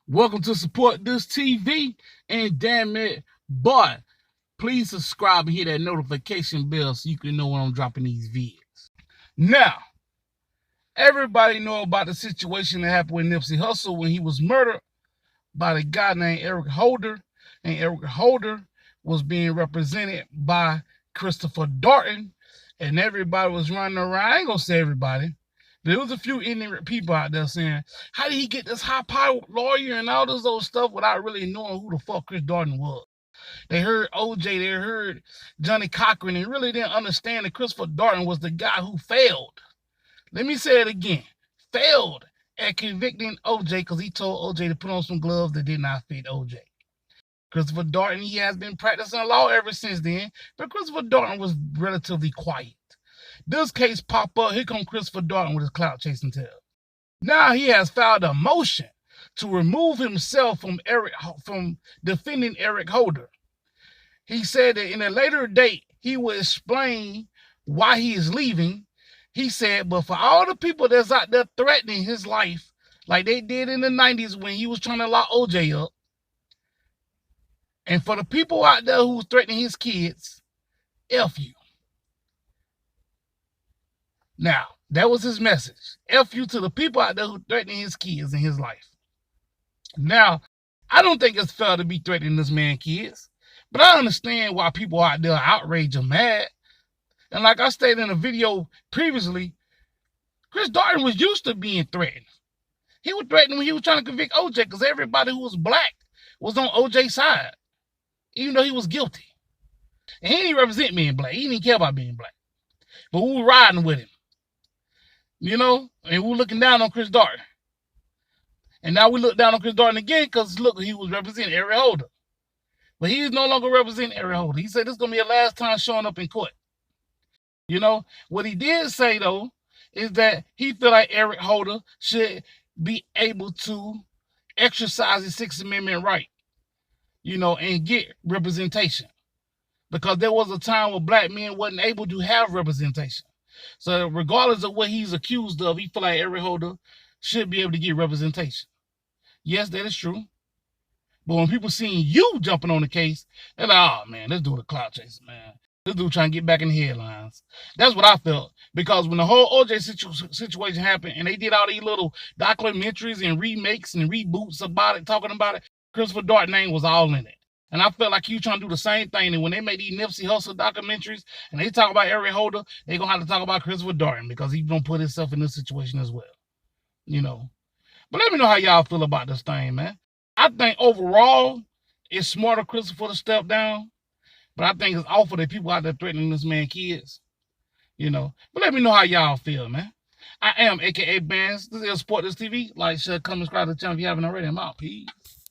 Welcome to Support This TV, and damn it, but please subscribe and hit that notification bell so you can know when I'm dropping these videos. Now, everybody know about the situation that happened with Nipsey Hussle when he was murdered by the guy named Eric Holder, and Eric Holder was being represented by Christopher Darden, and everybody was running around. I ain't gonna say everybody. There was a few ignorant people out there saying, how did he get this high-powered lawyer and all this old stuff without really knowing who the fuck Chris Darden was? They heard OJ, they heard Johnny Cochran, and really didn't understand that Christopher Darden was the guy who failed. Let me say it again. Failed at convicting OJ because he told OJ to put on some gloves that did not fit OJ. Christopher Darden, he has been practicing law ever since then, but Christopher Darden was relatively quiet. This case pop up, here comes Christopher Darden with his clout chasing tail. Now he has filed a motion to remove himself from defending Eric Holder. He said that in a later date, he will explain why he is leaving. He said, but for all the people that's out there threatening his life, like they did in the 90s when he was trying to lock OJ up, and for the people out there who was threatening his kids, F you. Now, that was his message. F you to the people out there who threatening his kids in his life. Now, I don't think it's fair to be threatening this man's kids, but I understand why people out there are outraged or mad. And like I stated in a video previously, Chris Darden was used to being threatened. He was threatened when he was trying to convict OJ because everybody who was black was on OJ's side, even though he was guilty. And he didn't represent being black. He didn't care about being black. But we were riding with him. You know, and we're looking down on Chris Darden. And now we look down on Chris Darden again because, look, he was representing Eric Holder. But he is no longer representing Eric Holder. He said this is going to be the last time showing up in court. You know, what he did say, though, is that he feel like Eric Holder should be able to exercise his Sixth Amendment right, you know, and get representation. Because there was a time where black men wasn't able to have representation. So regardless of what he's accused of, he feel like Eric Holder should be able to get representation. Yes, that is true. But when people seeing you jumping on the case, they're like, oh man, this dude a clout chaser, man. This dude trying to get back in the headlines. That's what I felt. Because when the whole OJ situation happened and they did all these little documentaries and remakes and reboots about it, talking about it, Christopher Darden name was all in it. And I felt like you trying to do the same thing. And when they made these Nipsey Hussle documentaries and they talk about Eric Holder, they're going to have to talk about Christopher Darden because he's going to put himself in this situation as well. You know. But let me know how y'all feel about this thing, man. I think overall, it's smarter Christopher to step down. But I think it's awful that people out there threatening this man's kids. You know. But let me know how y'all feel, man. I am AKA Bands. This is Support This TV. Like, share, comment, subscribe to the channel if you haven't already. I'm out. Peace.